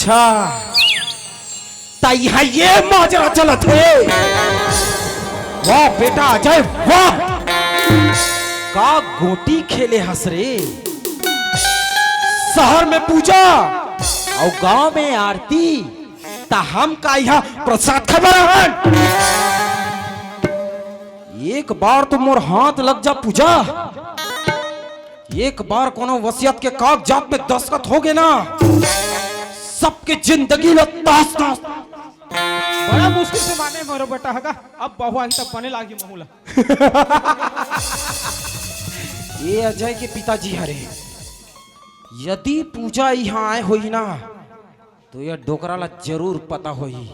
अच्छा यहाँ ये माजरा चलत है। वाह बेटा अजय वाह, का गोटी खेले हंस रे। शहर में पूजा और गांव में आरती, ता हम का यहाँ प्रसाद खबर है। एक बार तो मोर हाथ लग जा पूजा, एक बार कोनो वसियत के कागजात में दस्तखत हो गए ना, सबके जिंदगी में तास तास। बड़ा मुश्किल से माने मोरो बेटा हगा, अब बहुआ ही तब बने लागी महूला। ये अजय के पिताजी हरे, यदि पूजा यहाँ आए होई ना तो ये डोकरा ला जरूर पता होई।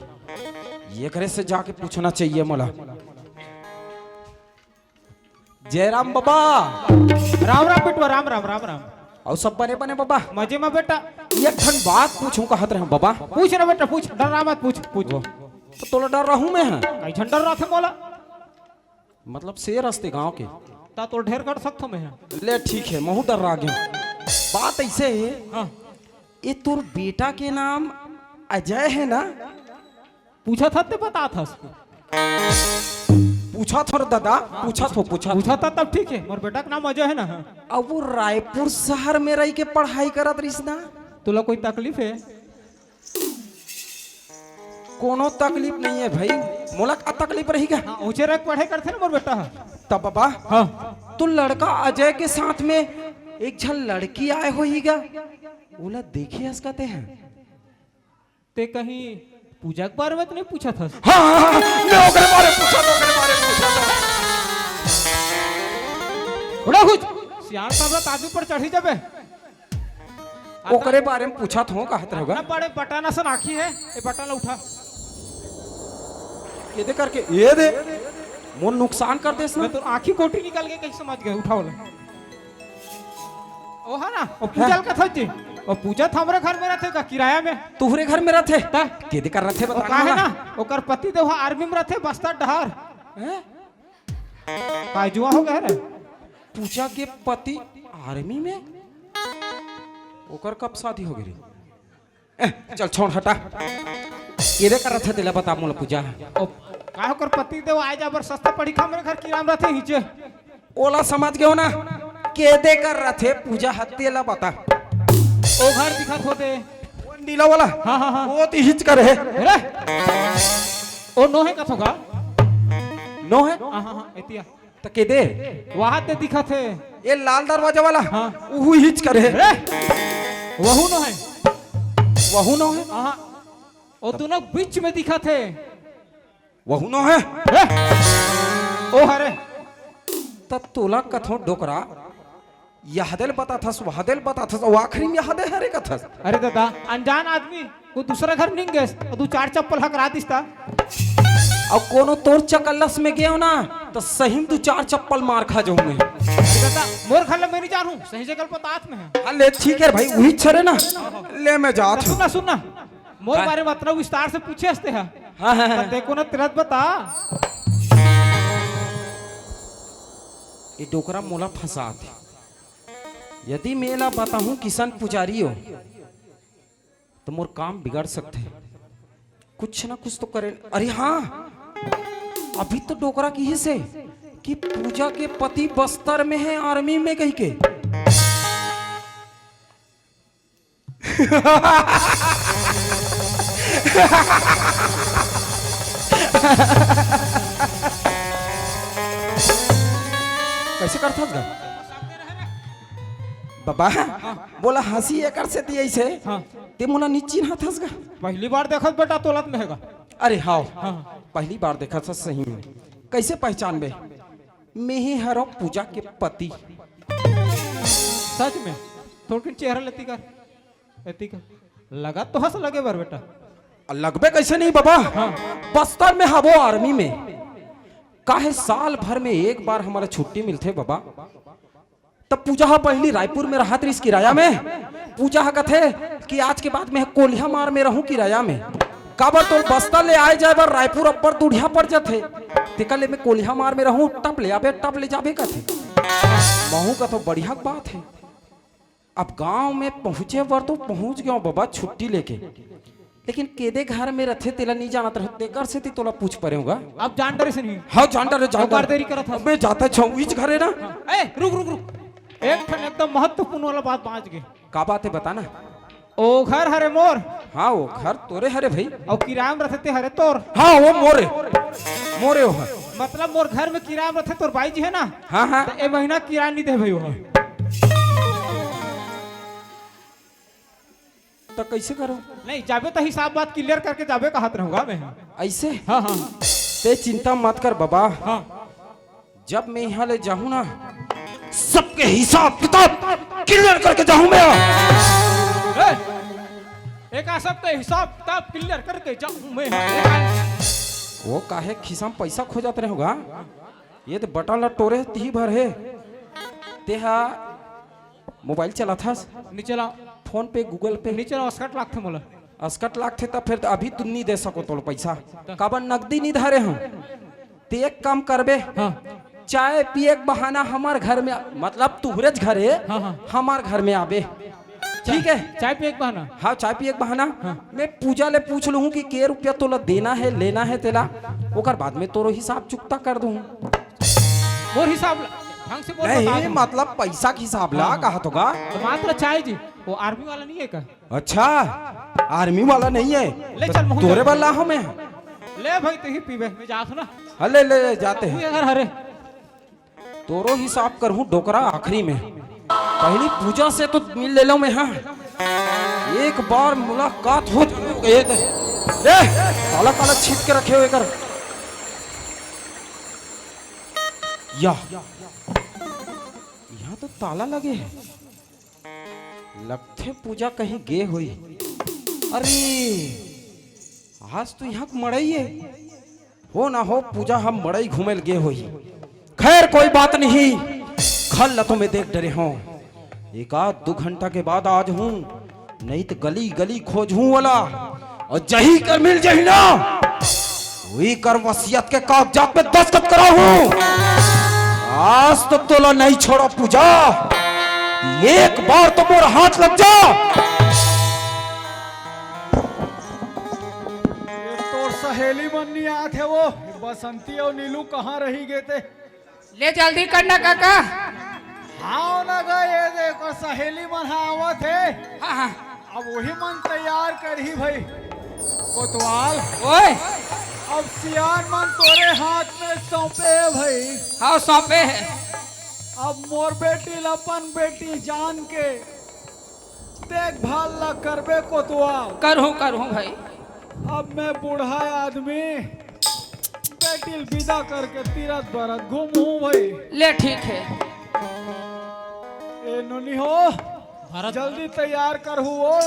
ये करे से जाके पूछना चाहिए मोला। जयराम बाबा। राम राम बेटवा, राम राम राम राम। और सब बने बने बाबा? मजे में बेटा। ये ठन बात पूछूं कहत रहे बाबा। पूछ ना बेटा पूछ, डरा मत, पूछ पूछ। तो तोला डर रहूं मैं है? कई झंडर रहा थे मोला, मतलब शेर हस्ते गांव के ता तो ढेर कर सकता मैं। ले ठीक है, महू डर रहा गया। बात ऐसे है, हाँ। ये तोर बेटा के नाम अजय है ना? पूछा था ते बता था उसको। पूछा था दादा, पूछा था तब ठीक है। मोर बेटा का नाम अजय है ना। अब वो रायपुर शहर में रह के पढ़ाई करत रही ना? तुला कोई तकलीफ है? कोनो तकलीफ नहीं है भाई, मोला का तकलीफ रहेगा। हाँ, ऊंचे रख पढ़ाई करते ना मोर बेटा। तब बाबा हाँ, तो लड़का अजय के साथ में एक झल लड़की आए होईगा, बोला देखे हंसते हैं। ते कहीं पूजा के बारे में तो नहीं पूछा था? हाँ, मैं ओकरे बारे पूछा उड़ा कुछ सियान साहब आदमी पर चढ़ी जाबे। ओकरे बारे में पूछा था, कहत रहोगा। ना बड़े बटाना सन आखी है, ये बटाना उठा। ये दे करके, ये दे मोन नुकसान कर देस ना। मैं तो आखी कोटी निकाल के कैसे समझ गए, उठाओ ले। ओ है ना, ओ पूजा का था जी। और पूजा था हमारे घर में रहते का किराया में? तुहरे घर में रहते के दे कर रहते बता। का है ना, ओकर पति देव आर्मी में रहते, बस्तर डहार। काजुआ हो गए रे। पूजा के पति आर्मी में, ओकर कब शादी हो गई? चल छोड़ हटा, ये दे कर रहते तेला बता मोला पूजा। का ओकर पति देव आए जा बर सस्ता पड़ी खा मेरे घर किराया में रहते नीचे। ओला समझ गयो ना, के दे कर रहते पूजा हत्ते ला बता। ओ घर दिखत होते नीला वाला। हाँ हाँ हाँ, वो तो हिच करे है। ओ नो है कथो का? नो है? हाँ हाँ हाँ, एतिया तो के दे वहां ते दिखत है। ये लाल दरवाजा वाला। हाँ, वो हिच करे है। वहु नो है? वहु नो है? हाँ, ओ दोनों बीच में दिखत है। वहु नो है? ओ हरे तब तोला कथो डोकरा यहदेल बता था, वहदेल बता था, वो आखिरी में यहदे हरे कथा। अरे दादा, अनजान आदमी को दूसरा घर नहीं गए और तू चार चप्पल हकरा दिसता। और कोनो तोर चकल्लस में गयो ना तो सही में तू चार चप्पल मार खा जाऊंगे। दादा मोर घर में नहीं जानू, सही जगह पर तात में है। हाँ ले ठीक है भाई, वही छरे ना ले मैं जात हूँ। सुनना सुनना, मोर बारे में इतना विस्तार से पूछे हंसते हैं। हाँ, देखो ना तिरत बता। ये डोकरा मोला फंसा थे। यदि मेला बताऊं किसान पुजारी हो तो मोर काम बिगड़ सकते हैं, कुछ ना कुछ तो करे। अरे हाँ, अभी तो डोकरा की ही से कि पूजा के पति बस्तर में है, आर्मी में कहीं के। कैसे करता था बाबा? बोला हंसी एकर से ती ऐसे। हाँ, ते मोला नीची ना थसगा। पहली बार देखत बेटा तोलत में हैगा। अरे हाँ, हाँ, पहली बार देखा था सही में। कैसे पहचान बे? मैं ही हरो पूजा के पति। सच में थोड़ी चेहरा लेती कर लगा तो हंस लगे बार बेटा। लगबे कैसे नहीं बाबा? हाँ, बस्तर में हबो आर्मी में काहे साल भर में एक बार हमारा छुट्टी मिलते बाबा। तब पूजा पहली रायपुर में रहा इस किराया में। पूजा कथे कि आज के बाद मैं कोलिया मार में रहूं किराया में। काबर तो बस्ता ले आए जाए बार रायपुर अब्बर दूढ़िया पड़ जाते, तिकले में कोलिया मार में रहूं, टप ले आबे टप ले जाबे कथे। महू का तो बढ़िया बात है। अब गांव में पहुंचे बार तो पहुंच गया बाबा छुट्टी लेके। लेकिन केदे घर में रथे तेला नहीं जानत रहते कर से ती तोला पूछ परे होगा। अब जान डरे से नहीं। हाँ जानता रे जानता बार देरी करत हस। मैं जाता छऊ इच घरे ना। ए रुक रुक रुक, एक ठन एकदम महत्वपूर्ण वाला बात बाँच गए। का बात है बताना। ओ घर हरे मोर हाँ वो घर तोरे हरे भाई। और किराया में रहते हरे तोर। हाँ वो मोरे मोरे हो। मतलब मोर घर में किराया में रहते तोर बाई जी है ना। हाँ हाँ तो ए महीना किराया नहीं दे भाई वो। तो कैसे करो। नहीं जाबे तो हिसाब बात क्लियर करके जाबे का हाथ रहूंगा मैं। ऐसे हाँ हाँ ते चिंता मत कर बाबा। हाँ जब मैं यहाँ ले जाऊँ ना सबके हिसाब किताब क्लियर करके जाऊँ मैं। एक सबका हिसाब किताब क्लियर करके जाऊँ मैं। वो काहे खिसा में पैसा खो जाते रहे होगा। ये तो बटन ला टोरे ती भर है। तेहा मोबाइल चला था नीचे ला फोन पे गूगल पे नीचे ला 68 लाख थे मोला। 68 लाख थे तब फिर अभी तुम नहीं दे सको तो पैसा काबर नकदी नहीं धरे हम। ते एक काम करबे। हाँ चाय पिए के बहाना हमार घर में मतलब तुहरे घर है। हाँ हाँ हमार घर में आबे ठीक है। चाय पे एक बहाना। हाँ चाय पिए के बहाना। मैं पूजा ले पूछ लूँ कि के रुपया तोला देना है लेना है तेला ओकर बाद में तोरो हिसाब चुकता कर दूँ। मोर हिसाब ढंग से बोल बता नहीं दूं। मतलब पैसा के हिसाब ला कहा तो का। तो मात्र चाय जी वो आर्मी वाला नहीं है का। अच्छा आर्मी वाला नहीं है ले तो चल महू तोरे जा। वाला हो मैं। ले भाई तू ही पीबे मैं जा ना। हाँ, ले जाते तू हैं अगर हरे तोरो हिसाब करहूँ डोकरा आखिरी में। पहली पूजा से तो मिल ले लो मैं। हाँ एक बार मुलाकात हो गए थे। ले काला काला छीट के रखे हुए कर या यहाँ तो ताला लगे है। लगते पूजा कहीं गे हुई। अरे आज तो यहाँ मड़ई है हो ना हो पूजा हम मड़ई घूमे गे हुई। खैर कोई बात नहीं खल लतों में देख डरे हो। एक आध 2 घंटा के बाद आज हूँ नहीं तो गली गली खोज हूँ वाला और जही कर मिल जही ना वही कर वसीयत के कागजात में दस्तखत करा हूँ। आज तो तोला नहीं छोड़ो पूजा एक बार तो मोर हाथ लग जा। ये तोर सहेली बननी आत है वो बसंती और नीलू कहाँ रही गए थे। ले जल्दी करना काका। हाँ ना गए देखो सहेली मन आवत है। हाँ हाँ अब वही मन तैयार कर ही भाई कोतवाल। ओए अब सियान मन तोरे हाथ में सौंपे है भाई। हाँ सौंपे है। अब मोर बेटी अपन बेटी जान के देखभाल ला करबे कोतवाल। करूँ भाई। अब मैं बूढ़ा आदमी बेटी विदा करके तीरथ बरत घूमू भाई। ले ठीक है। ए नोनी हो जल्दी तैयार कर हुओ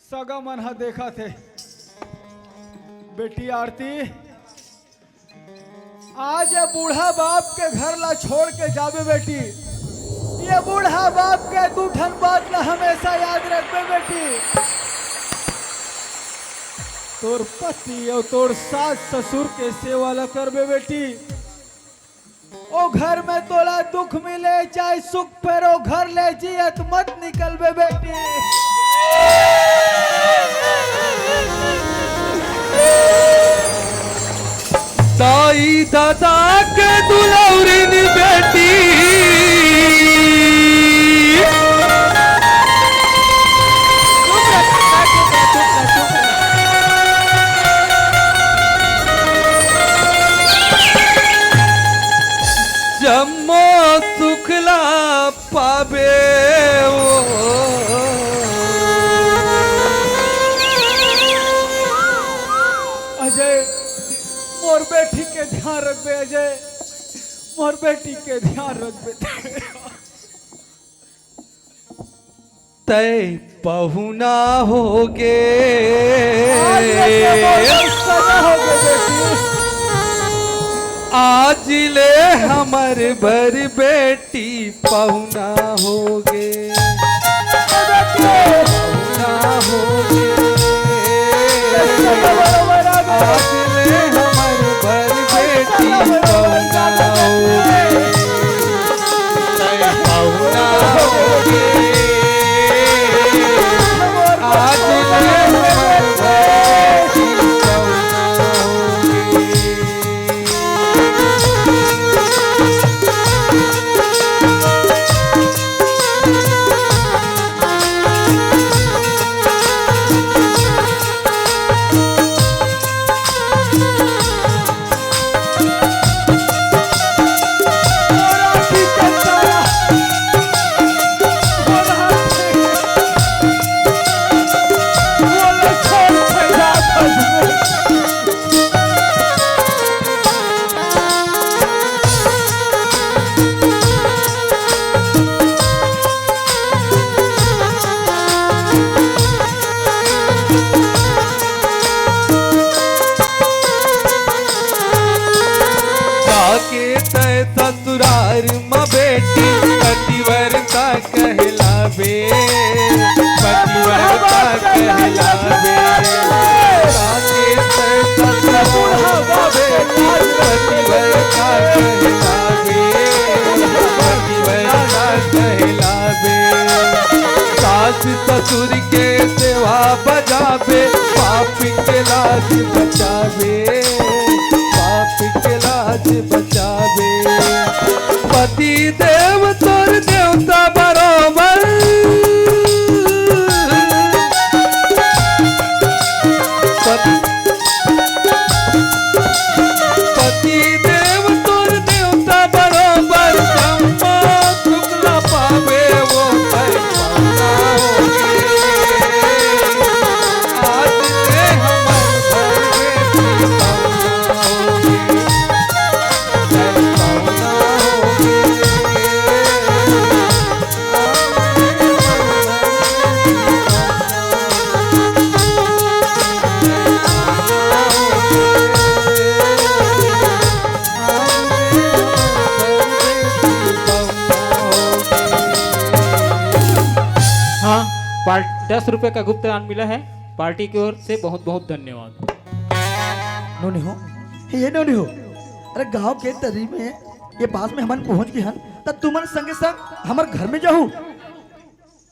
सगा मन हा देखा थे। बेटी आरती आज ये बूढ़ा बाप के घर ला छोड़ के जाबे बेटी। ये बूढ़ा बाप के 2 ठन बात ला हमेशा याद रखबे बेटी। तोर पति और तोर सास ससुर के सेवा ला करबे बेटी। ओ घर में तोला दुख मिले चाहे सुख फेरो घर ले जियत मत निकलबे बेटी। दाई दादा के दुलौरिन बेटी जम्मो सुखला पाबे अजय मोर बेटी के ध्यान रखबे। अजय मोर बेटी के ध्यान रखबे। तय पहुना होगे आज ये मोर सगा होगे बेटी। आज ले हमर भर बेटी पहुना होगे पहुना होगे। आज ले हमर भर बेटी पहुना होगे पहुना होगे। आज ले सास ससुर के सेवा बजावे, पापी के लाज बचावे, पापी के लाज बचावे। पति देव तोर देवता बरोबर, पति देव तोर देवता बरोबर, ब्रह्मा शुक्ला पावे वो है पाना होगी। आज से हमर घर बेटी पाना होगी, पाना हाँ, 10 रुपए का गुप्त दान मिला है, पार्टी की ओर से बहुत बहुत धन्यवाद। नोनी हो, ये नोनी हो, अरे गांव के तरी में ये पास में हमन पहुंच गए हन, तब तुमन संगे संग हमार घर में जाहू।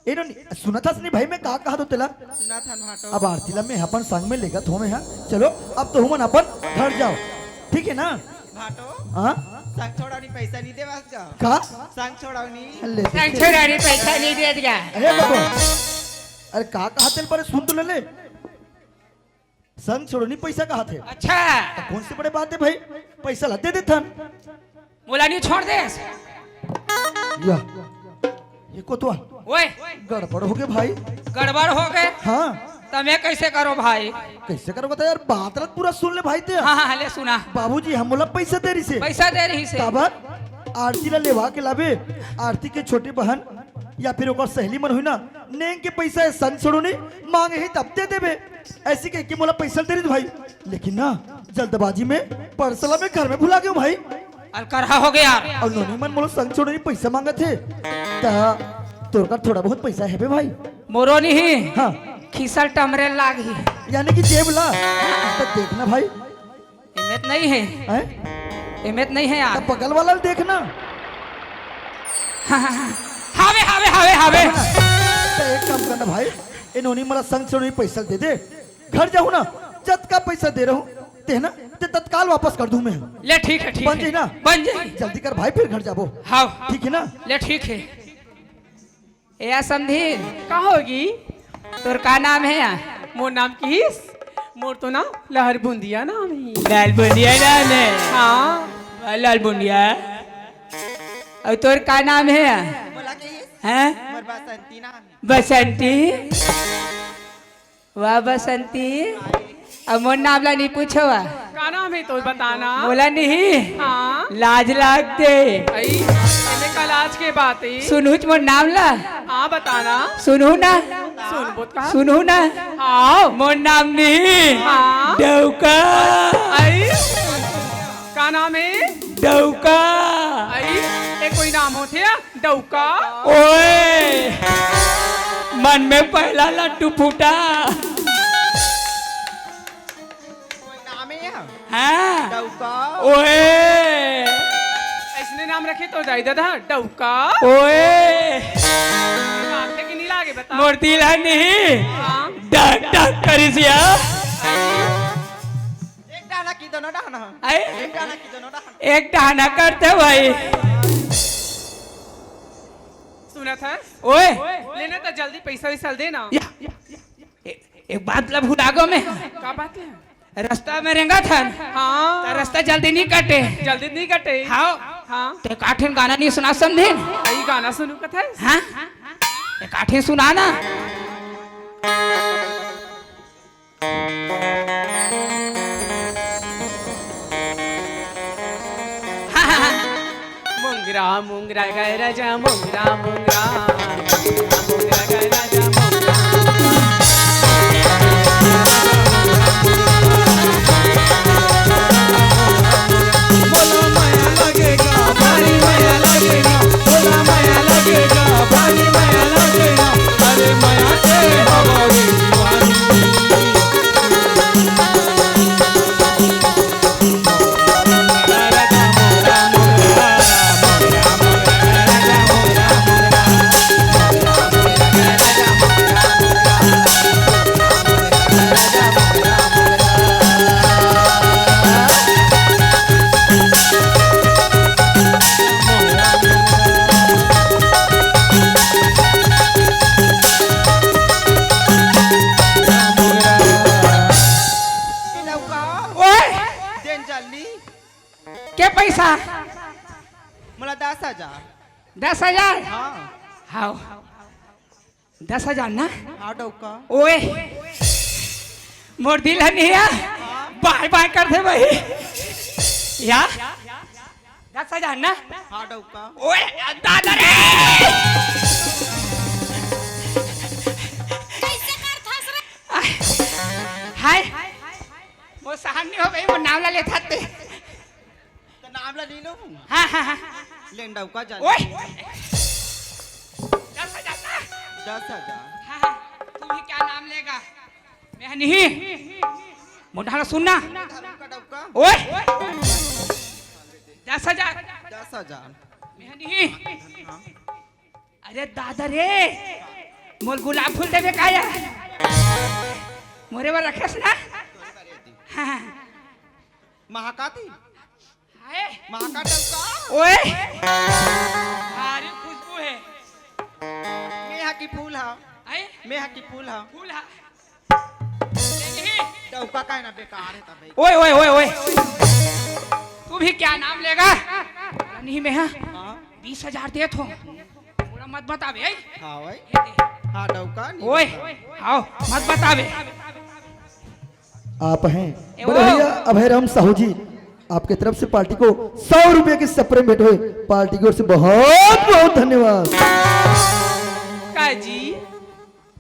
ए नोनी सुना था सनी भाई मैं कहा तो तेला सुना था भाटो। अब आरतीला में अपन संग में लेगा तो में, चलो अब तो हमन अपन घर जाओ, ठीक है ना? भाटो हाँ संग छोड़ावनी पैसा नहीं देवास का। का संग छोड़ावनी ले पैसा नहीं दे दिया। अरे बाबा, अरे कहा तेल पर सुन तो ले संग छोड़नी पैसा कहा थे। अच्छा कौन सी बड़े बात है भाई, पैसा ला दे देथन। बोला नहीं छोड़ दे। या ये को तो ओए गड़बड़ हो गए भाई। गड़बड़ हो गए हाँ तो मैं कैसे करो भाई? कैसे करो बता यार, बात रात पूरा सुन ले भाई ते। हाँ हाँ ले सुना। बाबूजी हम बोला पैसा दे रही से, पैसा दे रही से काबर आरती ला लेवा के लावे। आरती के छोटी बहन या फिर ओकर सहेली मन हुई ना, नेंग के पैसा है संग छोड़ो नहीं मांगे ही तब दे देबे, ऐसी कह के बोला पैसा दे रही भाई। लेकिन ना जल्दबाजी में परसला में घर में भुला गयो भाई। अलकरहा हो गया। और नोनी मन बोलो संग छोड़ो नहीं पैसा मांगा थे, तोर का थोड़ा बहुत पैसा है बे भाई। मोरो नहीं हाँ खिसल टमरे लागी। यानी कि जेब ला तो देखना भाई। हिम्मत नहीं है, हैं? हिम्मत नहीं है यार। तब बगल वाला देखना। हाँ, हाँ, हाँ। हावे हावे हावे हावे। तो एक काम करना भाई, इन्होंने मला संग छोड़ो पैसा दे दे, घर जाऊँ ना जत का पैसा दे रहा हूँ ते ना, ते तत्काल वापस कर दूं मैं। ले ठीक है, ठीक बन है। जाई ना? बन जाई। जल्दी कर भाई, फिर घर जाबो। हाँ ठीक है ना? ले ठीक है। या समझी कहोगी तोर का नाम है या? मोर नाम किस? मोर तो ना लहर बूंदिया नाम ही। लाल बुंदिया नाम है। हाँ लाल बुंदिया। और तोर का नाम है या? बोला कि हैं? मोर बसंती नाम है। बसंती। वाह बसंती। अब मोर नाम ला नहीं पूछो वा? का नाम है तो बताना। बोला नहीं हाँ लाज लागते। आई एमे कल आज के बात है। सुनू मोर नाम ला। हाँ बताना। सुनू ना, सुन बोत कहा। सुनू ना। हाँ मोर नाम नहीं हाँ डौका। आई का नाम है? डौका। आई ये कोई नाम होते है डौका? ओए मन में पहला लड्डू फूटा। कोई नाम है यहाँ? हाँ डौका। ओए ऐसने नाम रखे तो जाई दादा डौका। ओए नाम के नहीं लागे बता। मूर्ति ला नहीं हाँ डक डक करिसिया। एक डाना की दोनों डाना। आई एक डाना की दोनों डाना। एक डहाना करते भाई। सुना था? ओए लेने तो जल्दी पैसा वैसा देना। एक बात लब भुलागो में का बात है? रास्ता में रेंगा था हाँ तो रास्ता जल्दी नहीं कटे। जल्दी नहीं कटे। हाँ हाँ तो एक आठें गाना नहीं सुना समझे? यही गाना सुनू कथा। हाँ एक आठें सुना ना। मुंगरा मुंगरा गए राजा मुंगरा मुंगरा मुंगरा गए राजा मुंगरा। बोला माया लगेगा, भारी माया लगेगा, बोला माया लगेगा, भारी माया लगेगा, अरे माया के हमारी दीवानी। राजा मोरा मोरा, मोरा मोरा, राजा मोरा मोरा। पैसा मला 10,000 10,000 हा हाव 10,000 ना हा डौका ओए मोर दिल नहीं है बाय बाय कर दे भाई या 10,000 ना हा डौका ओए दादा रे हाय वो सहन नहीं हो गई वो नाम ला लेता ते तर नामला लिहिलो हाँ हाँ हाँ लेन डौका जा ओए 10,000 ना 10,000 हाँ हाँ तू भी क्या नाम लेगा मैं नहीं मुंडा सुनना डौका ओए 10,000 10,000 मैं नहीं अरे दादा रे मोल गुलाब फूल देवे काया मोरे वर रखेस ना हाँ महाकाती हाय महाका डौका ओए सारी खुशबू है मेहा की फूल हा हाय मेहा की फूल हा फूल हा नहीं डौका काय ना बेकार है तब ओए ओए ओए ओए तू भी क्या नाम लेगा नहीं मैं हाँ हाँ 20,000 दे थो पूरा मत बतावे ऐ हाँ भाई ये दे हाँ डौका नहीं ओए आओ मत बतावे आप हैं ए बड़े वो। भैया अभयराम साहू जी आपके तरफ से पार्टी को 100 रुपए की सप्रे भेंट हुए पार्टी की ओर से बहुत बहुत धन्यवाद। काजी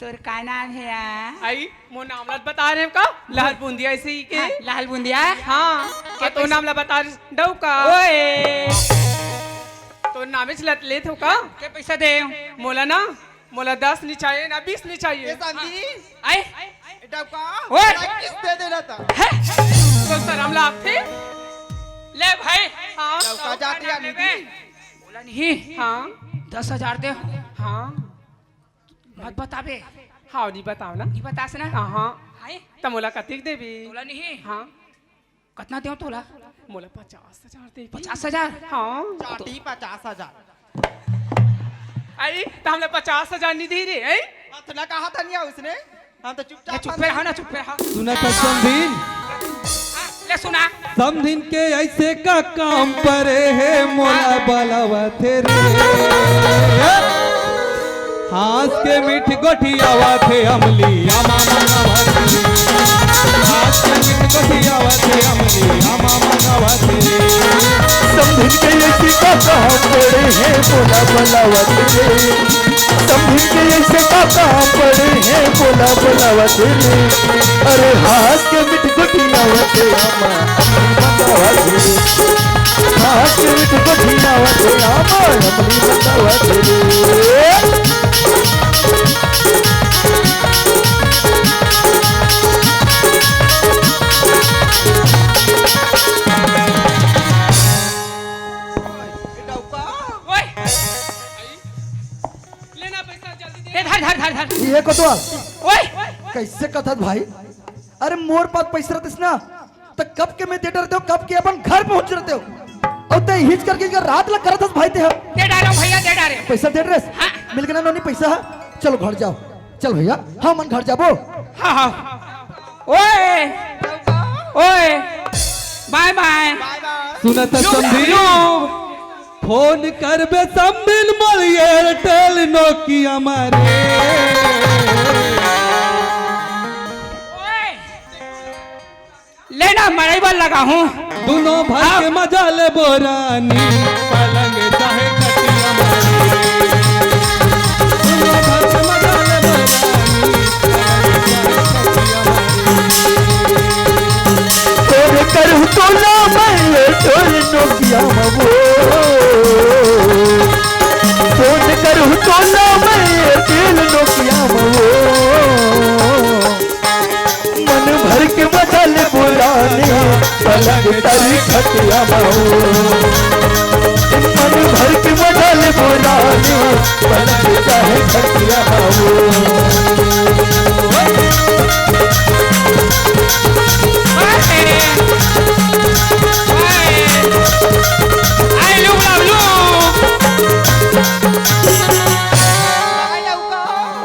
तोर का नाम है यार आई मो नामला बता रहे का लाल बूंदिया ऐसे ही के लाल बुंदिया हाँ के तो नामला बता डौका ओए तो नामे चलत ले थो का के पैसा दे मोला ना मोला 10 नहीं चाहिए ना 20 नहीं ये चाहिए संगी आई डौका ओए। किस दे देना था तो सराम लाभ थे ले भाई हाँ डौका जाती है लेबे। बोला नहीं हाँ 10,000 दे हाँ मत बतावे हाँ नहीं बताओ ना नहीं बतास ना हाँ हाय तो मोला कतिक देवी तोला नहीं हाँ कितना दे तोला मोला 50,000 देवी 50,000 हाँ चाटी 50,000 आई तो हमने 50,000 नहीं दी रे आई इतना कहा था नहीं उसने हम तो ले चुपचाप चुप पे रहो ना चुप पे रहो सुना था समधिन हाँ, ले सुना समधिन के ऐसे का काम परे है मोला बलावा थे रे हाथ के मीठ गोठियावा थे अमली आमा मंगावा थे हाथ के मीठ गोठियावा थे अमली आमा मंगावा थे समझ के ऐसे का काम पड़े हैं बोला बलावत रे समझ के ऐसे का काम पड़े हैं बोला बलावत रे अरे हाथ के मिट गुटियावत आमा अपनी मंगावत रे हाथ के मिट गुटियावत आमा अपनी मंगावत रे डौका ओए लेना पैसा जल्दी दे ए धर धर धर धर ये को तो ओए कैसे कथत भाई अरे मोर पास पैसा रहते ना तो कब के मैं दे रहते हो कब के अपन घर पहुंच रहते हो और ते हिच करके रात लग करत हस भाई ते हो दे डालो भैया दे डाले पैसा दे रहे हाँ। मिल गया ना नहीं पैसा है चलो घर जाओ चल भैया हाँ मन घर जाबो हाँ हाँ ओए ओए बाय बाय बाय बाय सुना था समधिन फोन करबे समधिन मोल एयरटेल नोकिया मारे ओए लेना मराइबल लगा हूँ दोनों भाई के मजा ले बोरानी पलंग चाहे कटिया मारे दोनों भाई के मजा ले बोरानी पलंग चाहे कटिया मारे तोरे करू तो ना मैं तोरे नोकिया मबो तोरे करू तो ना मैं दिल नोकिया मबो मन भर के बदल बुलाने पलंग तरी खटिया मबो मन भर के बदल बुलाने पलंग चाहे खटिया मबो आई लुक लव लुक काय डौका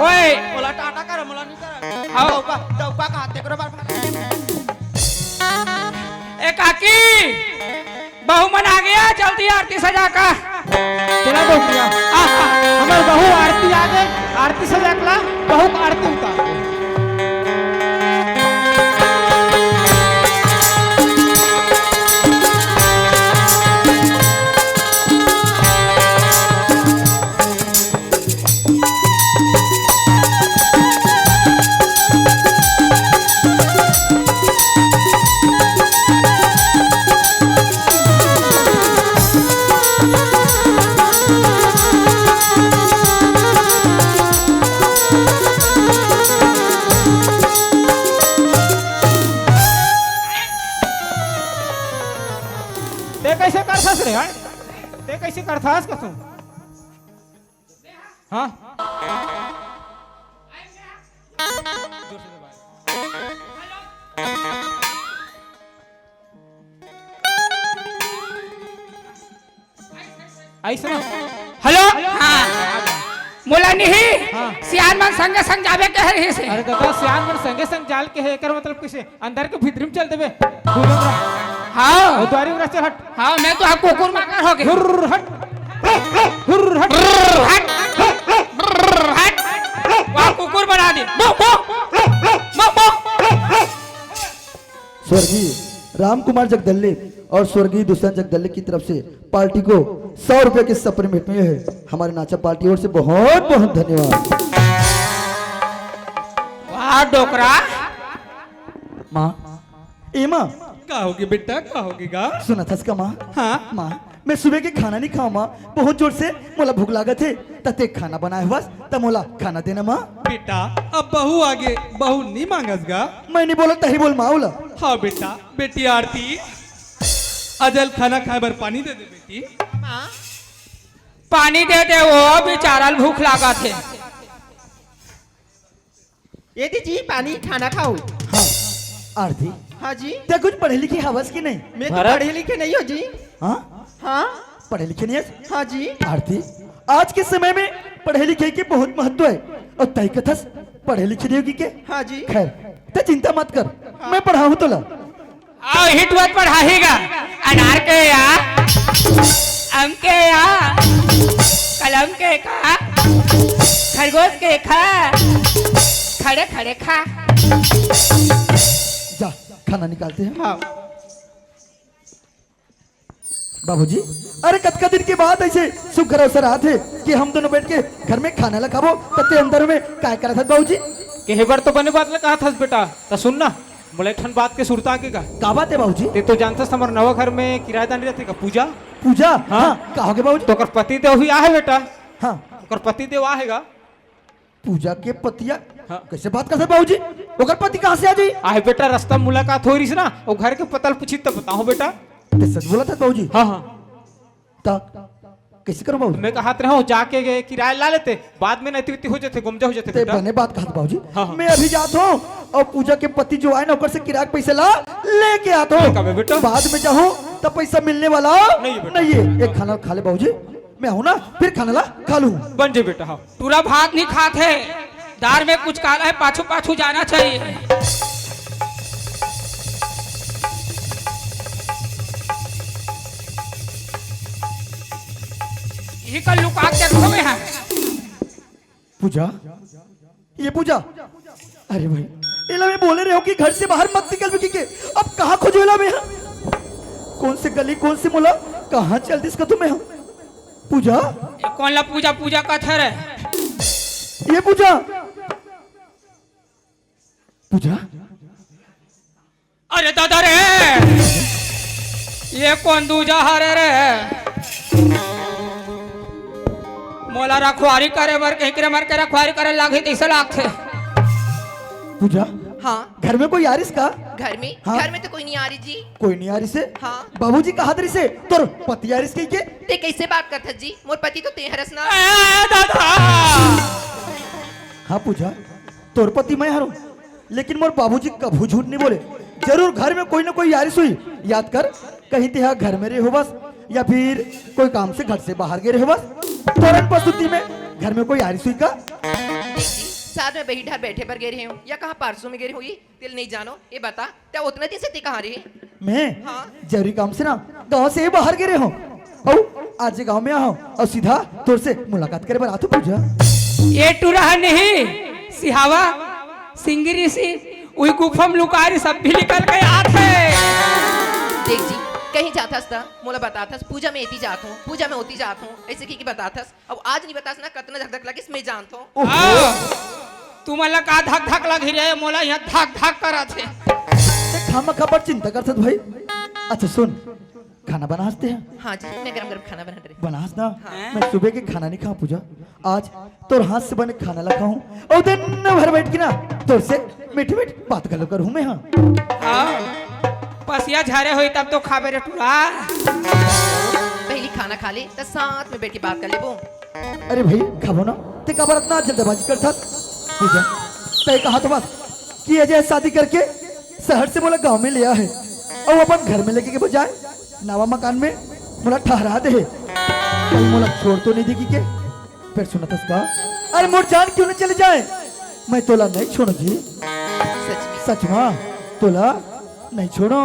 ओए मला टाटा कर मला नाही कर हाँ। डौका डौका का हाते करो बार ए काकी बहू मन आ गया, जल्दी आरती सजा का। तेरा बहू किया हमारे बहू आरती आ गए, आरती सजा कला बहू का आरती उतार दे। ते कैसे करथास रे हाय, ते कैसे करथास कसू? हाँ ऐसा ना हेलो हाँ मोला नहीं हाँ। सियान मन संगे संग जावे कह रही से। अरे दादा सियान मन संगे संग जाल के है कर मतलब किसे अंदर के भीतर में चल देबे दूर हाँ द्वारी में चल हट हाँ मैं तो कुकुर माकर हो गई। हुर्र हट हुर्र हट हट वहाँ कुकुर बना दे। बो बो बो बो। स्वर्गीय राम कुमार जगदल्ले और स्वर्गीय दुष्यंत जगदल्ले की तरफ से पार्टी को 100 रुपए के सप्लीमेंट में है। हमारे नाचा पार्टी ओर से बहुत बहुत धन्यवाद। वाह डोकरा माँ ए माँ का होगी बेटा, का होगी गा? सुना था इसका माँ। हाँ माँ मैं सुबह के खाना नहीं खाऊं माँ, बहुत जोर से मोला भूख लागत है, तते खाना बनाए हुआ तब मोला खाना देना माँ। बेटा अब बहू आगे बहू नहीं मांगस गा? मैं नहीं बोला तही बोल माँ बोला। हाँ बेटा, बेटी आरती अजल खाना खाए बर पानी दे दे बेटी। पानी दे दे, वो बेचारा भूख लगा थे। ये दीजिए पानी, खाना खाओ। हाँ आरती हाँ जी, क्या कुछ पढ़े लिखे हवस की नहीं? मैं तो पढ़े लिखे नहीं हो जी। हाँ हाँ पढ़े लिखे नहीं है? हाँ जी। आरती आज के समय में पढ़े लिखे के बहुत महत्व है और तय कथस पढ़े लिखे नहीं होगी के? हाँ जी। खैर ते चिंता मत कर, मैं पढ़ाऊँ तो ला। आओ हिट मत पढ़ाएगा। अनार के या आम के या कलम के खा, खरगोश के खा, खड़े खड़े खा। जा खाना निकालते हैं। हाँ बाबूजी अरे कतका दिन के बाद ऐसे सुख अवसर आते कि हम दोनों बैठ के घर में खाना लगाबो, तते अंदर में काय करा था बाबूजी? के बार तो बने बात ले कहा था बेटा, तो सुन ना बोले एक ठन बात के सुरता आगे का। का बात है बाबूजी? ते तो जानता हमारे नवा घर में किराएदार नहीं रहते का पूजा। पूजा? हाँ। हाँ कहोगे बाबूजी? तो कर पति देव ही आहे बेटा, हाँ कर पति देव आहेगा। पूजा के पतिया हाँ। कैसे बात कर बाबूजी? ओकर पति कहाँ से आ जाई? आहे बेटा रास्ता में मुलाकात हो रही ना, वो घर के पतल पूछी तब बताओ बेटा। ते सच बोला था बाबूजी? हाँ हाँ ता कैसे करो बाबूजी? मैं कहा रहा जाके गए किराया ला लेते, बाद में नैतिक हो जाते, गुमजा हो जाते ते बेटा। बने बात कहा था बाबूजी। हाँ, हाँ। मैं अभी जाता हूँ और पूजा के पति जो आए ना ओकर से किराया के पैसे ला लेके आता कब है हूँ। बेटा? बाद में जाऊँ तब पैसा मिलने वाला नहीं है बेटा। नहीं है। एक खाना खा ले बाबूजी, मैं हूँ ना फिर खाना ला खा लूँ। बन जाए बेटा। हाँ पूरा भात नहीं खाते, दार में कुछ काला है, पाछू पाछू जाना चाहिए। ये कल लुका के देखो में है। पूजा ये पूजा अरे भाई इला में बोले रहे हो कि घर से बाहर मत निकल के अब कहाँ खोजेला में? कौन से गली कौन से मोला कहाँ चल दिस का तुम्हें? पूजा ये कौन ला पूजा पूजा का थे रे? ये पूजा पूजा अरे दादा रे, ये कौन दूजा हरे रे? मोला रखवारी करे बर कहीं मर के रखवारी करे लागे तैसे लागथे। पूजा हाँ घर में कोई यारिस का? घर में हाँ? घर में तो कोई नहीं आ रही जी। कोई नहीं यारिस है? हाँ। बाबूजी कहा तरी से तोर पति यारिस कही के? ते कैसे बात करता जी, मोर पति तो ते हरस ना। ए दादा, हाँ पूजा तोर पति मैं हारू, लेकिन मोर बाबूजी कभू झूठ नहीं बोले। जरूर घर में कोई ना कोई यारिस हुई, याद कर कहीं ते घर में रहे हो बस, या फिर कोई काम से घर से बाहर गए रहे हो बस। तुरंत प्रस्तुति में घर में कोई यारिस हुई का? नहीं जी, साथ में बही ढार बैठे पर गे रहे हो या कहाँ पारसों में गे रही हुई तिल नहीं जानो ये बता क्या उतना दिन से ते कहाँ रही मैं हाँ। जरूरी काम से ना गांव से बाहर गिरे हूँ और आज गांव में आऊँ और सीधा तोर से मुलाकात करे बना तो पूजा ये टूरा नहीं सिहावा सिंगरी सी उई गुफम लुकारी सब भी निकल के आते। देख जी कहीं जाथस था मोला बताथस पूजा में एती जात हूँ पूजा में होती जात हूँ ऐसे की बताथस अब आज नहीं बतास ना कतना धक धक लगिस मैं जानत हूँ तू मला का धक धक लग रे मोला यहाँ धक धक करा थे खामा खबर चिंता कर सकत भाई। अच्छा सुन खाना बना हंसते हैं हाँ जी मैं गरम गरम खाना बना रही बना हंसना मैं सुबह के खाना नहीं खाऊं पूजा आज तोर हाथ से बने खाना लगा हूँ और दिन भर बैठ के ना तोर से मीठी मीठी बात कर लो करूँ मैं हाँ पसिया झारे हुई तब तो खाबे रे टूरा पहली खाना खा ले तो साथ में बैठ के बात कर ले वो अरे भाई खाबो ना ते का इतना जल्दबाजी करता पूजा तय कहा तो बस कि अजय शादी करके शहर से बोला गांव में लिया है और अपन घर में लेके के बजाय नवा मकान में मोला ठहरा दे कहीं मोला छोड़ तो नहीं देगी के फिर सुना था इसका अरे मोर जान क्यों नहीं चले जाए मैं तोला नहीं छोड़ू जी सच में सच माँ तोला नहीं छोड़ो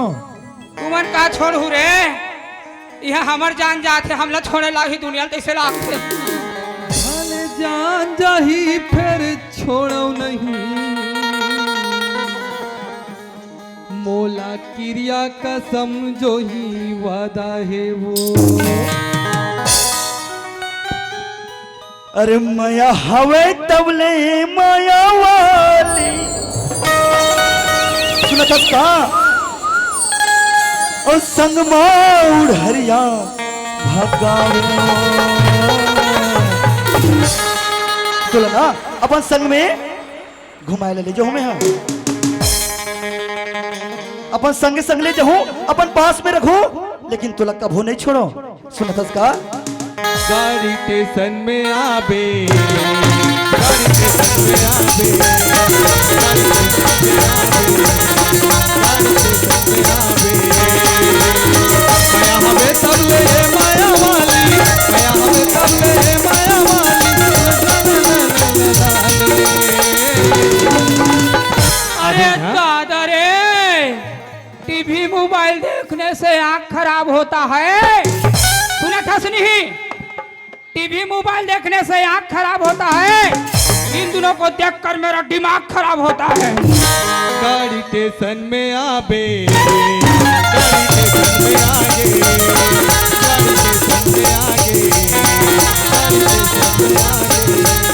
तुमन का छोड़ू रे यह हमर जान जाते हमला छोड़े लाही दुनिया तैसे लागते भले जान जाही फिर छोड़ो नहीं मोला क्रिया कसम जो ही वादा है वो अरे माया हवे तबले माया वाली सुना था इसका और संग माउड़ हरिया भगावे चलो ना अपन संग में घुमाए ले जो हमें हाँ अपन संग संग ले जाऊं अपन पास में रखूं लेकिन तुला कभू नहीं छोड़ो सुना था इसका गाड़ी स्टेशन में आबे गाड़ी स्टेशन में आबे गाड़ी स्टेशन में आबे गाड़ी स्टेशन में आबे माया हमें तब ले माया वाली माया हमें तब ले माया अरे दादा रे टीवी मोबाइल देखने से आंख खराब होता है सुना था सुनी टीवी मोबाइल देखने से आंख खराब होता है इन दोनों को देखकर मेरा दिमाग खराब होता है। गाड़ी स्टेशन में आबे गाड़ी स्टेशन में आगे गाड़ी स्टेशन में आगे गाड़ी स्टेशन में आगे